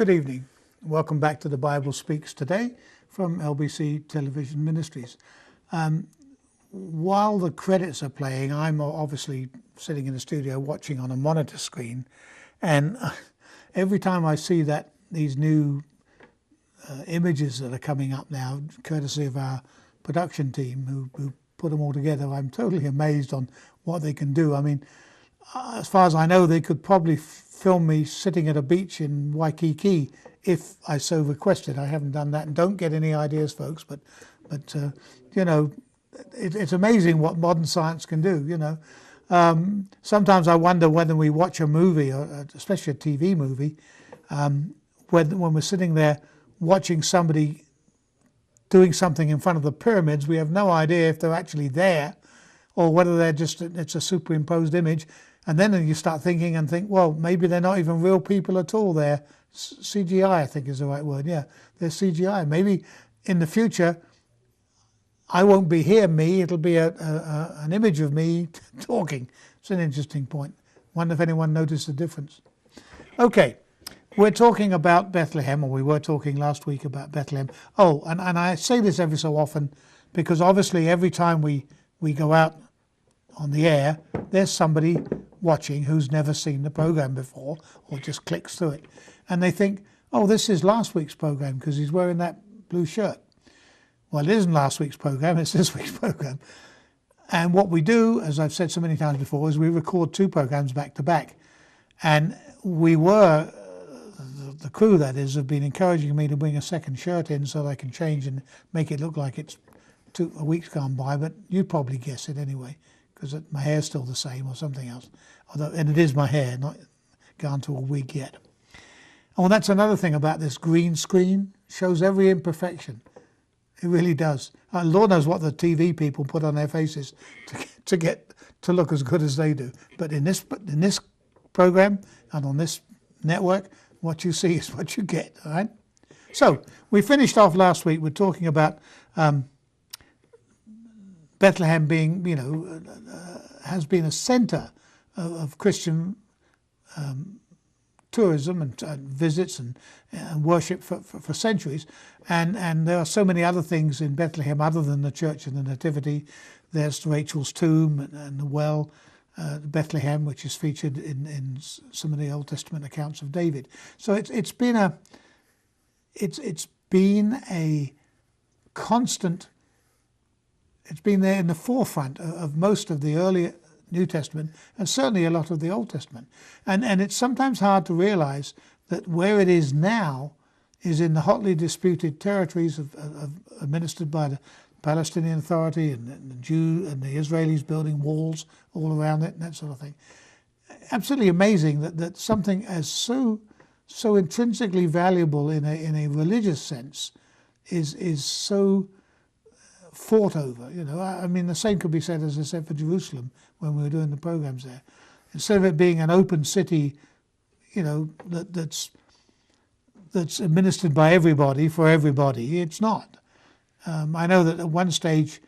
Good evening. Welcome back to The Bible Speaks Today from LBC Television Ministries. While the credits are playing, I'm obviously sitting in the studio watching on a monitor screen, and every time I see these new images that are coming up now, courtesy of our production team who put them all together, I'm totally amazed on what they can do. I mean, as far as I know, they could probably film me sitting at a beach in Waikiki if I so requested. I haven't done that, and don't get any ideas, folks. But you know, it's amazing what modern science can do. You know, sometimes I wonder whether we watch a movie, or especially a TV movie, when we're sitting there watching somebody doing something in front of the pyramids, we have no idea if they're actually there or whether it's a superimposed image. And then you start thinking and think, well, maybe they're not even real people at all. They're CGI, I think is the right word. Yeah, they're CGI. Maybe in the future, I won't be here, me. It'll be an image of me talking. It's an interesting point. Wonder if anyone noticed the difference. Okay, we're talking about Bethlehem, or we were talking last week about Bethlehem. Oh, and I say this every so often because obviously every time we go out on the air, there's somebody watching who's never seen the program before or just clicks through it. And they think, oh, this is last week's program because he's wearing that blue shirt. Well, it isn't last week's program, it's this week's program. And what we do, as I've said so many times before, is we record two programs back to back. And the crew that is, have been encouraging me to bring a second shirt in so that I can change and make it look like it's a week's gone by, but you'd probably guess it anyway, because my hair's still the same or something else. And it is my hair, not gone to a wig yet. Oh, that's another thing about this green screen. Shows every imperfection. It really does. Lord knows what the TV people put on their faces to get to look as good as they do. But in this program and on this network, what you see is what you get. All right. So we finished off last week with talking about Bethlehem being, has been a centre of Christian tourism and visits and worship for centuries. And there are so many other things in Bethlehem other than the Church of the Nativity. There's Rachel's tomb and the well, Bethlehem, which is featured in some of the Old Testament accounts of David. So it's been a constant. It's been there in the forefront of most of the early New Testament and certainly a lot of the Old Testament. And it's sometimes hard to realize that where it is now is in the hotly disputed territories administered by the Palestinian Authority and the Jew and the Israelis building walls all around it and that sort of thing. Absolutely amazing that something as so intrinsically valuable in a religious sense is so fought over. I mean, the same could be said, as I said, for Jerusalem when we were doing the programs there. Instead of it being an open city, that's administered by everybody for everybody, it's not. I know that at one stage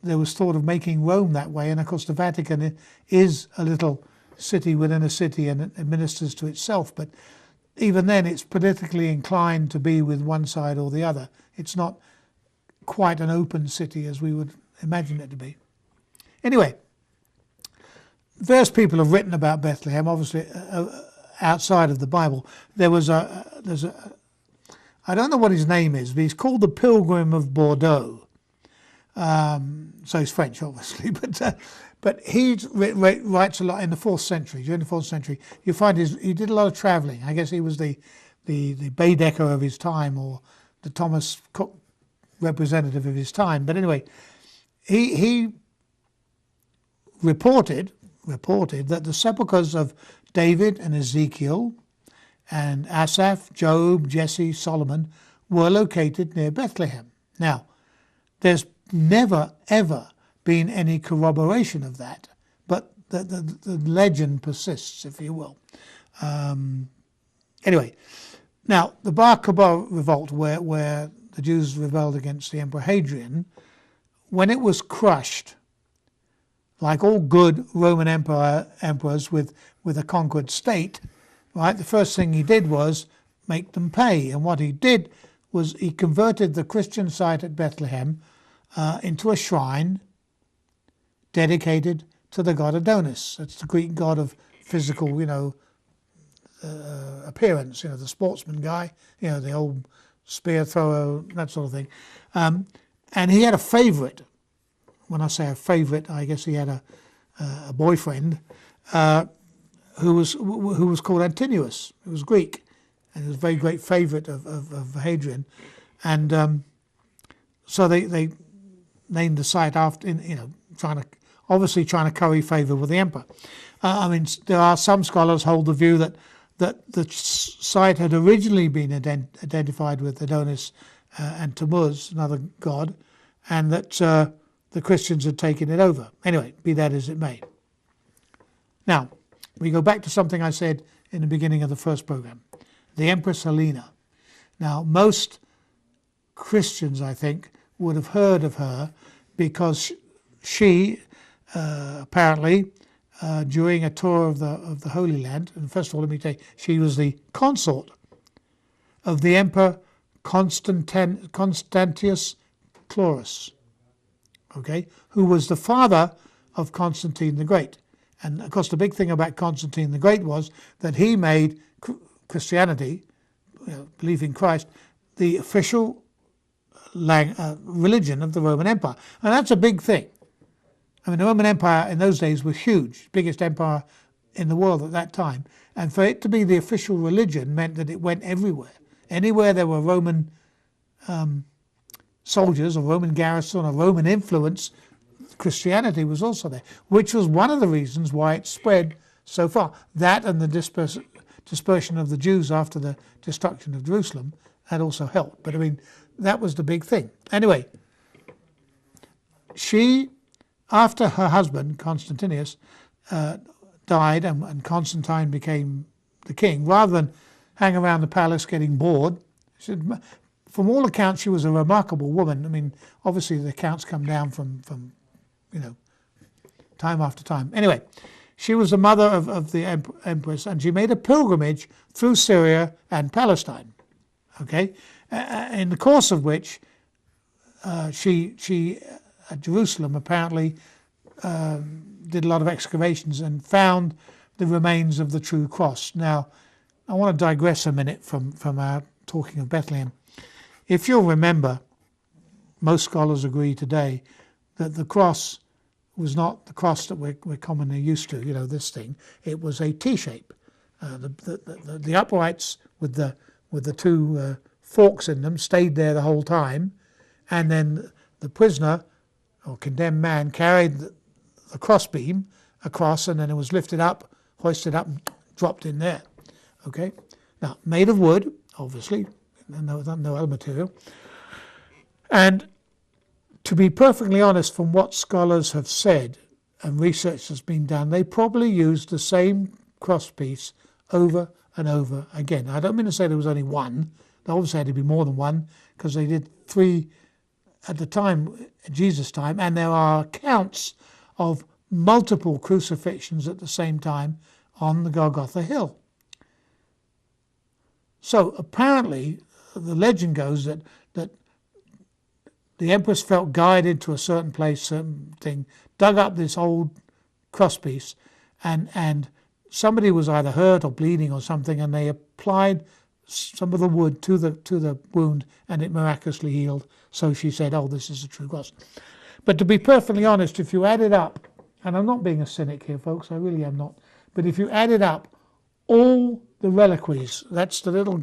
there was thought of making Rome that way, and of course the Vatican is a little city within a city and it administers to itself, but even then it's politically inclined to be with one side or the other. It's not quite an open city as we would imagine it to be. Anyway, various people have written about Bethlehem, obviously outside of the Bible. There's a I don't know what his name is, but he's called the Pilgrim of Bordeaux. So he's French, obviously, but he writes a lot in the 4th century. During the 4th century, you find he did a lot of travelling. I guess he was the Baedeker of his time, or the Thomas Cook representative of his time. But anyway, he reported that the sepulchres of David and Ezekiel and Asaph, Job, Jesse, Solomon were located near Bethlehem. Now, there's never, ever been any corroboration of that, but the legend persists, if you will. Anyway, now, the Bar Kokhba revolt, where the Jews rebelled against the Emperor Hadrian, when it was crushed, like all good Roman emperors with a conquered state, right, the first thing he did was make them pay. And what he did was he converted the Christian site at Bethlehem into a shrine dedicated to the god Adonis. That's the Greek god of physical, appearance, the sportsman guy, the old spear thrower, that sort of thing. And he had a favourite. When I say a favourite, I guess he had a boyfriend who was called Antinous. He was Greek, and he was a very great favourite of Hadrian. And so they named the site after, trying to curry favour with the emperor. There are some scholars hold the view that the site had originally been identified with Adonis and Tammuz, another god, and that the Christians had taken it over. Anyway, be that as it may. Now, we go back to something I said in the beginning of the first program, the Empress Helena. Now, most Christians, I think, would have heard of her because she apparently, during a tour of the Holy Land, and first of all, let me tell you, she was the consort of the Emperor Constantius Chlorus, who was the father of Constantine the Great. And of course, the big thing about Constantine the Great was that he made Christianity, belief in Christ, the official religion of the Roman Empire. And that's a big thing. The Roman Empire in those days was huge, biggest empire in the world at that time. And for it to be the official religion meant that it went everywhere. Anywhere there were Roman soldiers or Roman garrison or Roman influence, Christianity was also there, which was one of the reasons why it spread so far. That and the dispersion of the Jews after the destruction of Jerusalem had also helped. But that was the big thing. Anyway, she, after her husband, Constantius, died and Constantine became the king, rather than hang around the palace getting bored, from all accounts, she was a remarkable woman. Obviously the accounts come down from time after time. Anyway, she was the mother of the empress, and she made a pilgrimage through Syria and Palestine, in the course of which she at Jerusalem apparently did a lot of excavations and found the remains of the true cross. Now, I want to digress a minute from our talking of Bethlehem. If you'll remember, most scholars agree today that the cross was not the cross that we're commonly used to, this thing. It was a T-shape. The uprights with the two forks in them stayed there the whole time, and then the prisoner or condemned man carried the crossbeam across, and then it was lifted up, hoisted up, and dropped in there. Now, made of wood, obviously, no other material. And to be perfectly honest, from what scholars have said and research has been done, they probably used the same crosspiece over and over again. I don't mean to say there was only one. There obviously had to be more than one, because they did 3 at the time, Jesus' time, and there are accounts of multiple crucifixions at the same time on the Golgotha Hill. So apparently, the legend goes that the empress felt guided to a certain place, certain thing, dug up this old crosspiece, and somebody was either hurt or bleeding or something, and they applied some of the wood to the wound, and it miraculously healed. So she said, "Oh, this is the true cross." But to be perfectly honest, if you add it up, and I'm not being a cynic here, folks, I really am not, but if you added up all the reliquaries, that's the little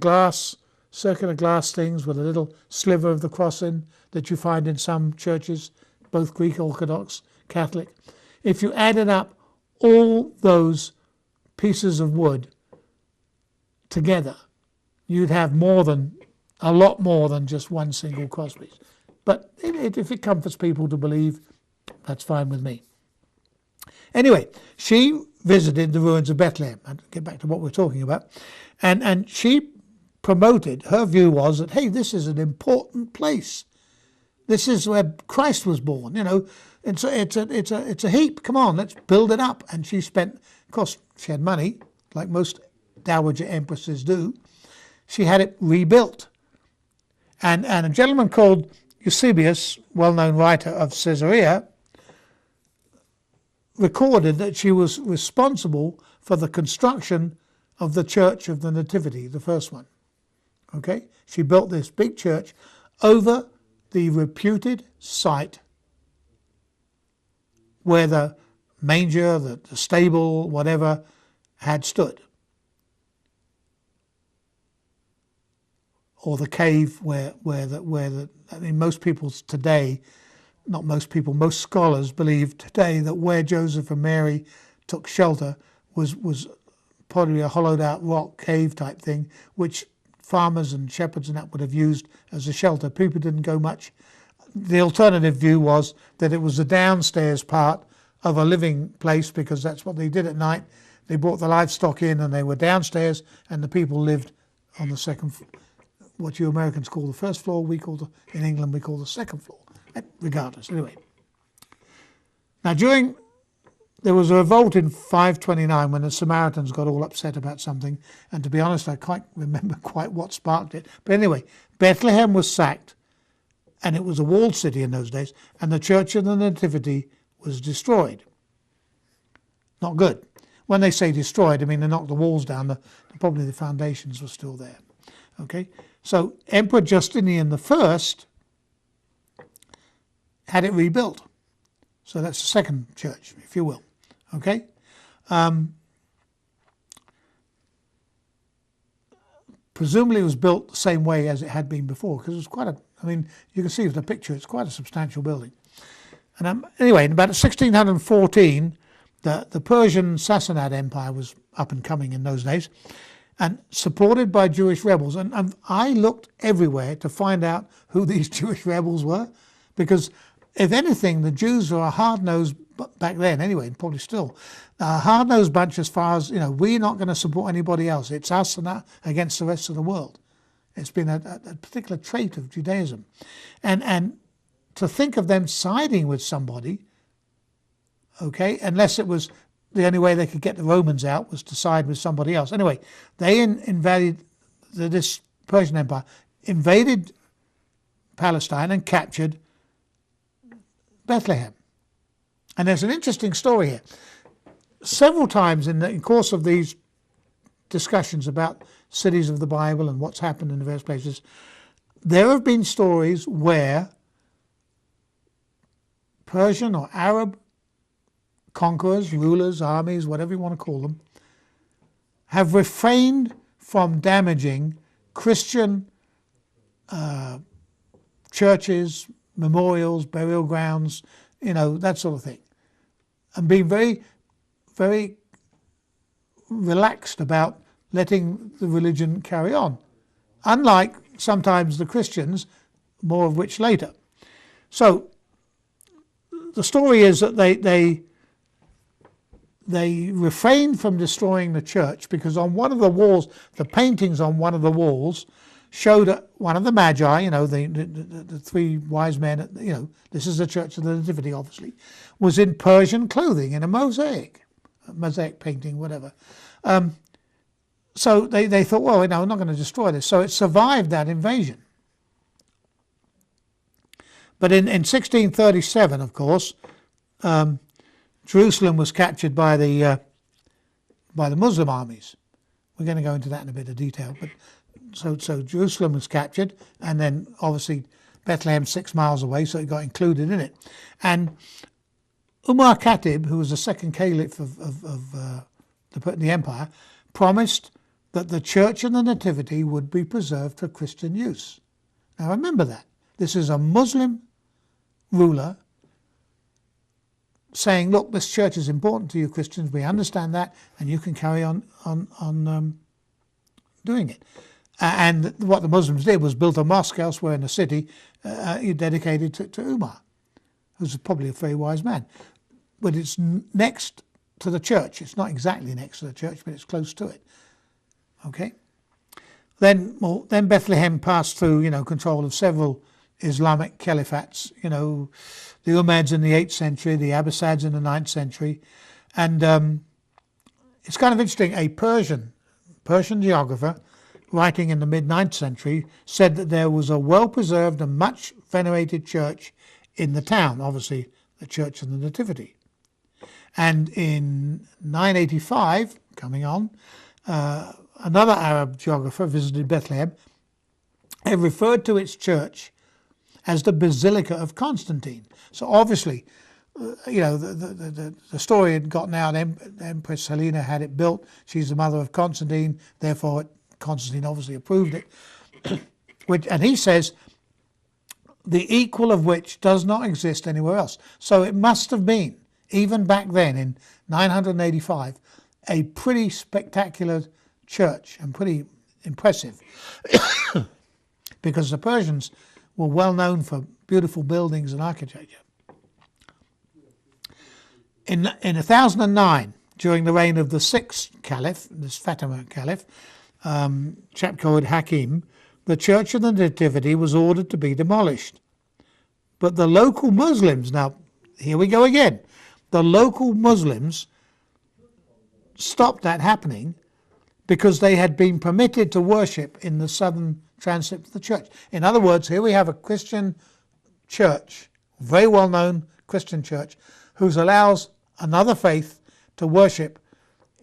circular glass things with a little sliver of the cross in that you find in some churches, both Greek Orthodox, Catholic. If you added up all those pieces of wood together, you'd have a lot more than just one single crosspiece. But if it comforts people to believe, that's fine with me. Anyway, she visited the ruins of Bethlehem, and get back to what we're talking about, and she promoted, her view was that, hey, this is an important place. This is where Christ was born, It's a heap. Come on, let's build it up. And she spent, of course, she had money, like most dowager empresses do. she had it rebuilt. And a gentleman called Eusebius, well-known writer of Caesarea, recorded that she was responsible for the construction of the Church of the Nativity, the first one. Okay? She built this big church over the reputed site where the manger, the stable, whatever, had stood. Or the cave where I mean, most people today, not most people, most scholars believe today that where Joseph and Mary took shelter was probably a hollowed out rock cave type thing, which farmers and shepherds and that would have used as a shelter. People didn't go much. The alternative view was that it was the downstairs part of a living place, because that's what they did at night. They brought the livestock in and they were downstairs, and the people lived on the second, what you Americans call the first floor, in England we call the second floor. Regardless, anyway. Now there was a revolt in 529 when the Samaritans got all upset about something, and to be honest I can't remember quite what sparked it. But anyway, Bethlehem was sacked, and it was a walled city in those days, and the Church of the Nativity was destroyed. Not good. When they say destroyed, I mean they knocked the walls down, probably the foundations were still there. Okay, so Emperor Justinian I had it rebuilt. So that's the second church, if you will. Okay? Presumably it was built the same way as it had been before, because it was quite I mean, you can see from the picture, it's quite a substantial building. And anyway, in about 1614, the Persian Sassanid Empire was up and coming in those days, and supported by Jewish rebels. And I looked everywhere to find out who these Jewish rebels were, because if anything, the Jews were a hard-nosed, back then anyway, and probably still, a hard-nosed bunch as far as, we're not going to support anybody else. It's us and that against the rest of the world. It's been a particular trait of Judaism. And to think of them siding with somebody, okay, unless it was the only way they could get the Romans out was to side with somebody else. Anyway, they invaded, this Persian Empire invaded Palestine and captured Bethlehem. And there's an interesting story here. Several times in the course of these discussions about cities of the Bible and what's happened in the various places, there have been stories where Persian or Arab conquerors, rulers, armies, whatever you want to call them, have refrained from damaging Christian churches, memorials, burial grounds, that sort of thing, and being very, very relaxed about letting the religion carry on, unlike sometimes the Christians, more of which later. So the story is that they refrained from destroying the church because on one of the walls, the paintings on one of the walls showed one of the Magi, the three wise men, this is the Church of the Nativity, obviously, was in Persian clothing in a mosaic painting, whatever. So they thought, well, we're not going to destroy this. So it survived that invasion. But in 1637, of course, Jerusalem was captured by the Muslim armies. We're going to go into that in a bit of detail. But so Jerusalem was captured, and then obviously Bethlehem 6 miles away, so it got included in it. And Umar Khatib, who was the second caliph of the empire, promised that the Church of the Nativity would be preserved for Christian use. Now remember that. This is a Muslim ruler saying, look, this church is important to you Christians, we understand that, and you can carry on doing it. And what the Muslims did was build a mosque elsewhere in the city dedicated to Umar, who's probably a very wise man. But it's next to the church. It's not exactly next to the church, but it's close to it. Okay? Then Bethlehem passed through, control of several Islamic caliphates, the Umayyads in the 8th century, the Abbasids in the 9th century. And it's kind of interesting, a Persian geographer writing in the mid-9th century, said that there was a well-preserved and much venerated church in the town, obviously the Church of the Nativity. And in 985, coming on, another Arab geographer visited Bethlehem and referred to its church as the Basilica of Constantine. So obviously, the story had gotten out. Empress Helena had it built. She's the mother of Constantine. Therefore, Constantine obviously approved it. And he says, the equal of which does not exist anywhere else. So it must have been, even back then in 985, a pretty spectacular church and pretty impressive, because the Persians were well known for beautiful buildings and architecture. In 1009, during the reign of the 6th Caliph, this Fatimid Caliph, chap called Hakim, the Church of the Nativity was ordered to be demolished. But the local Muslims, now here we go again, the local Muslims stopped that happening because they had been permitted to worship in the southern transept of the church. In other words, here we have a Christian church, very well-known Christian church, who allows another faith to worship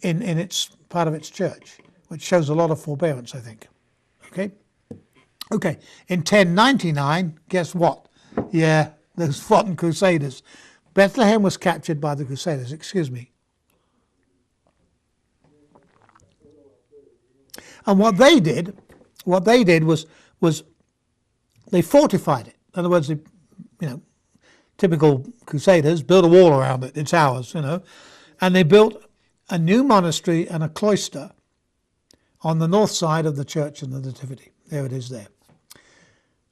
in its part of its church, which shows a lot of forbearance, I think. Okay. In 1099, guess what? Yeah, those rotten Crusaders. Bethlehem was captured by the Crusaders. And what they did was they fortified it. In other words, typical Crusaders built a wall around it. It's ours, and they built a new monastery and a cloister on the north side of the Church of the Nativity. There it is there.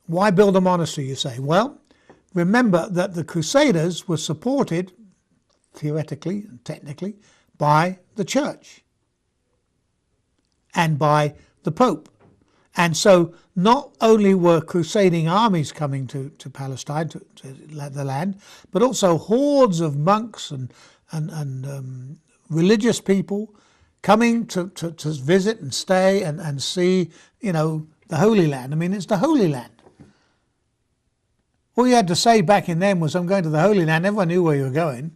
Why build a monastery, you say? Well, remember that the Crusaders were supported, theoretically and technically, by the Church and by the Pope. And so not only were crusading armies coming to Palestine, to the land, but also hordes of monks and religious people coming to visit and stay and see, the Holy Land. I mean, it's the Holy Land. All you had to say back in then was, I'm going to the Holy Land. Everyone knew where you were going.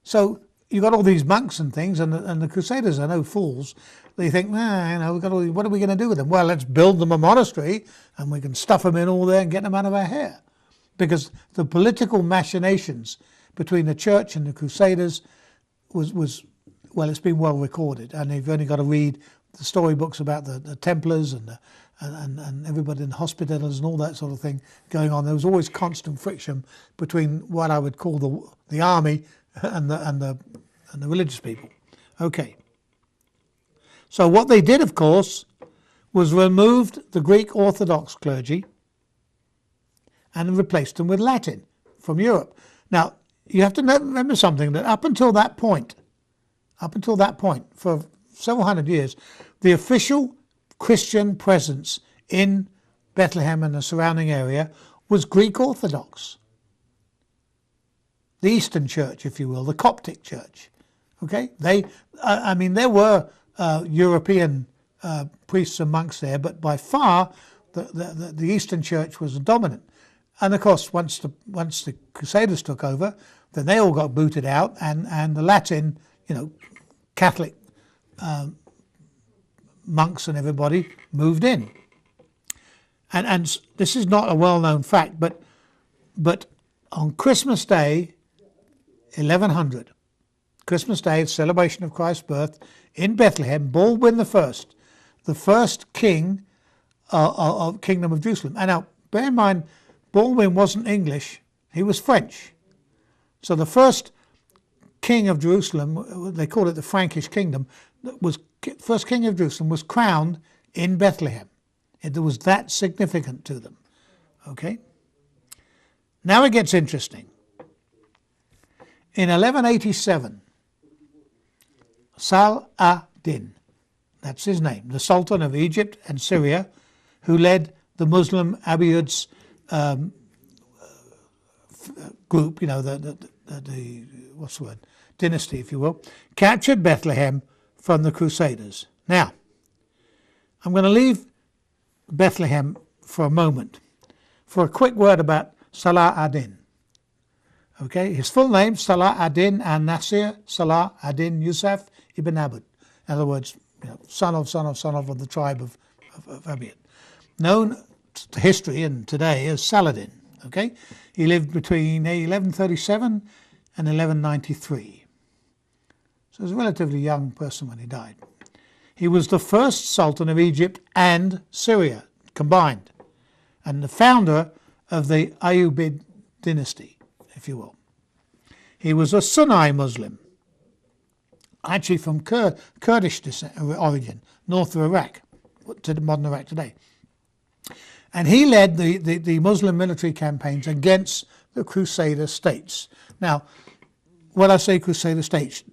So you got all these monks and things, and the Crusaders are no fools. They think, what are we going to do with them? Well, let's build them a monastery, and we can stuff them in all there and get them out of our hair. Because the political machinations between the Church and the Crusaders was it's been well recorded. And you've only got to read the storybooks about the Templars and everybody in the Hospitallers and all that sort of thing going on. There was always constant friction between what I would call the army and the religious people. Okay. So what they did, of course, was removed the Greek Orthodox clergy and replaced them with Latin from Europe. Now, you have to remember something, that up until that point, for several hundred years, the official Christian presence in Bethlehem and the surrounding area was Greek Orthodox. The Eastern Church, if you will, the Coptic Church. Okay? There were European priests and monks there, but by far the Eastern Church was dominant. And of course, once the Crusaders took over, then they all got booted out, and the Latin, Catholic monks and everybody moved in. And this is not a well-known fact, but on Christmas Day, 1100, Christmas Day, celebration of Christ's birth, in Bethlehem, Baldwin I, the first king of Kingdom of Jerusalem. And now, bear in mind, Baldwin wasn't English, he was French. So the first king of Jerusalem, they call it the Frankish kingdom, first king of Jerusalem was crowned in Bethlehem. It was that significant to them. Okay? Now it gets interesting. In 1187, Saladin, that's his name, the Sultan of Egypt and Syria, who led the Muslim Abbasids group, the what's the word, dynasty, if you will, captured Bethlehem from the Crusaders. Now, I'm going to leave Bethlehem for a moment for a quick word about Salah ad-Din. Okay, his full name, Salah ad-Din al-Nasir Salah ad-Din Yusuf ibn Abd. In other words, son of the tribe of Abiyad. Known to history and today as Saladin. Okay, he lived between 1137 and 1193. So he was a relatively young person when he died. He was the first Sultan of Egypt and Syria combined, and the founder of the Ayyubid dynasty, if you will. He was a Sunni Muslim, actually from Kurdish origin, north of Iraq, to the modern Iraq today. And he led the Muslim military campaigns against the Crusader states. Now, when I say Crusader states,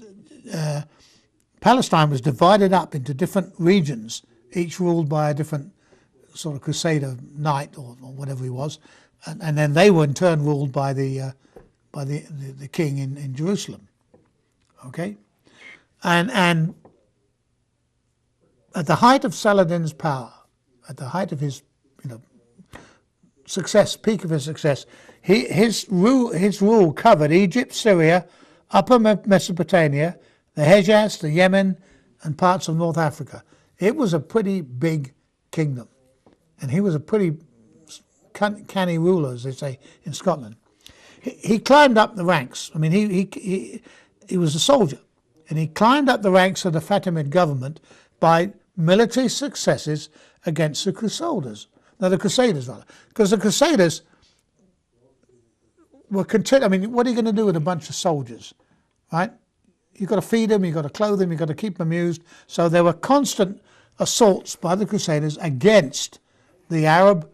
Palestine was divided up into different regions, each ruled by a different sort of Crusader knight or whatever he was, and then they were in turn ruled by the king in Jerusalem. Okay, and at the height of Saladin's power, at the height of his success, peak of his success, his rule covered Egypt, Syria, Upper Mesopotamia, the Hejaz, the Yemen, and parts of North Africa. It was a pretty big kingdom, and he was a pretty canny ruler, as they say in Scotland. He climbed up the ranks. I mean, he was a soldier, and he climbed up the ranks of the Fatimid government by military successes against the Crusaders. No, the Crusaders, rather. Because the Crusaders were content. I mean, what are you going to do with a bunch of soldiers, right? You've got to feed them, you've got to clothe them, you've got to keep them amused. So there were constant assaults by the Crusaders against the Arab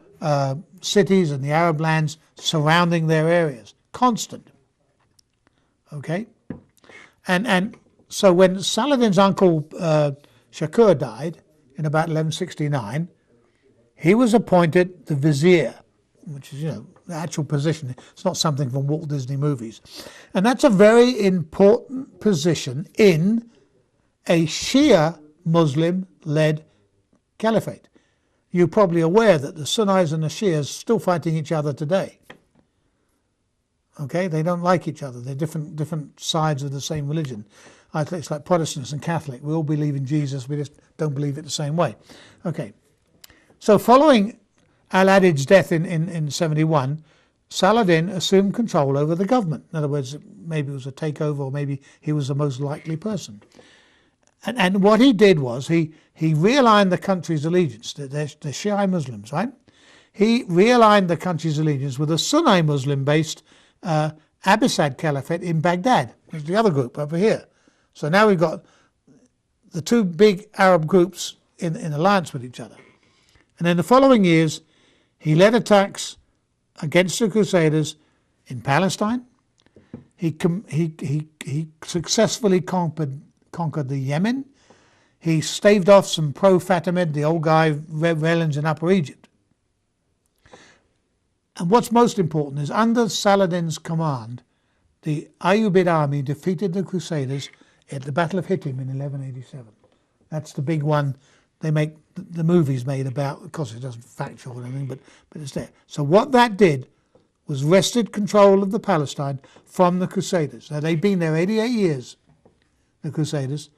cities and the Arab lands surrounding their areas. Constant. Okay? And so when Saladin's uncle Shakur died in about 1169, he was appointed the vizier, which is, the actual position. It's not something from Walt Disney movies. And that's a very important position in a Shia Muslim-led caliphate. You're probably aware that the Sunnis and the Shias are still fighting each other today. Okay, they don't like each other. They're different sides of the same religion. It's like Protestants and Catholic. We all believe in Jesus, we just don't believe it the same way. Okay, so following Al-Adid's death in 71, Saladin assumed control over the government. In other words, maybe it was a takeover, or maybe he was the most likely person. And what he did was he realigned the country's allegiance. The Shia Muslims, right? He realigned the country's allegiance with a Sunni Muslim-based Abbasid Caliphate in Baghdad. There's the other group over here. So now we've got the two big Arab groups in alliance with each other. And in the following years, he led attacks against the Crusaders in Palestine. He successfully conquered the Yemen. He staved off some pro-Fatimid, the old guy rebellions in Upper Egypt. And what's most important is under Saladin's command, the Ayyubid army defeated the Crusaders at the Battle of Hittim in 1187. That's the big one they make the movies made about. Of course, it doesn't factual or anything, but it's there. So what that did was wrested control of the Palestine from the Crusaders. Now, they'd been there 88 years, the Crusaders,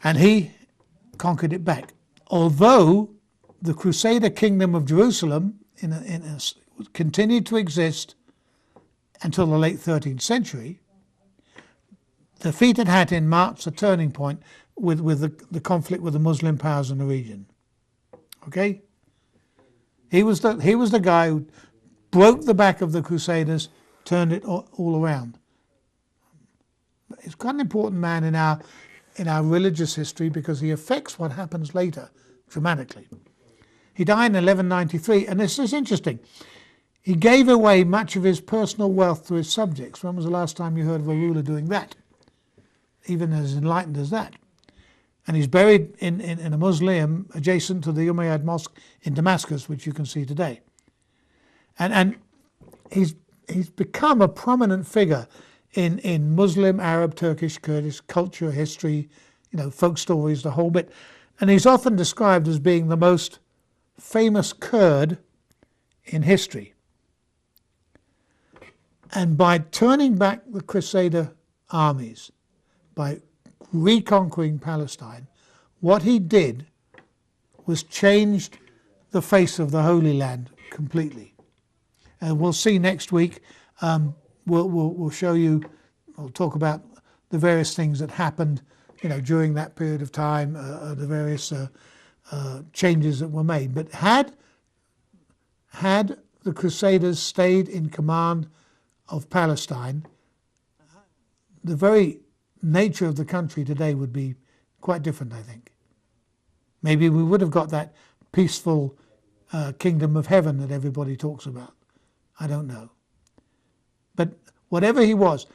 and he conquered it back. Although the Crusader kingdom of Jerusalem continued to exist until the late 13th century, defeat at Hattin marks a turning point with the conflict with the Muslim powers in the region. Okay? He was the guy who broke the back of the Crusaders, turned it all around. He's quite an important man in our religious history because he affects what happens later dramatically. He died in 1193, and this is interesting. He gave away much of his personal wealth to his subjects. When was the last time you heard of a ruler doing that? Even as enlightened as that. And he's buried in a mausoleum adjacent to the Umayyad Mosque in Damascus, which you can see today. And he's become a prominent figure in Muslim, Arab, Turkish, Kurdish culture, history, folk stories, the whole bit. And he's often described as being the most famous Kurd in history. And by turning back the Crusader armies, by reconquering Palestine, what he did was changed the face of the Holy Land completely. And we'll see next week. We'll show you. We'll talk about the various things that happened, during that period of time, the various changes that were made. But had the Crusaders stayed in command of Palestine, the very nature of the country today would be quite different, I think. Maybe we would have got that peaceful kingdom of heaven that everybody talks about. I don't know. But whatever he was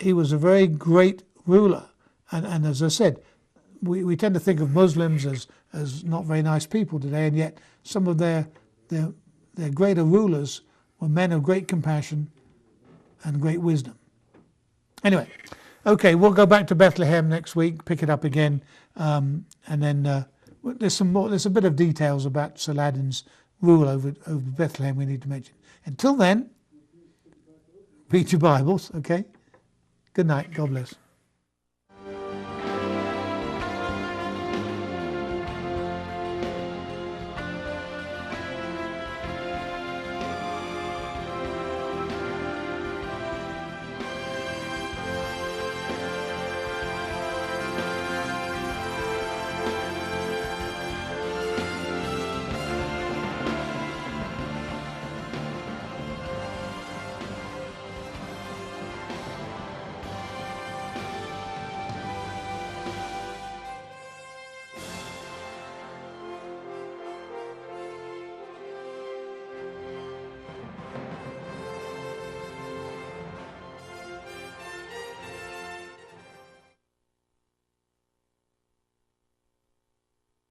a very great ruler. And as I said, we tend to think of Muslims as not very nice people today, and yet some of their greater rulers were men of great compassion and great wisdom. Anyway, okay, we'll go back to Bethlehem next week, pick it up again, and then there's a bit of details about Saladin's rule over Bethlehem we need to mention. Until then, read your Bibles, okay? Good night, God bless.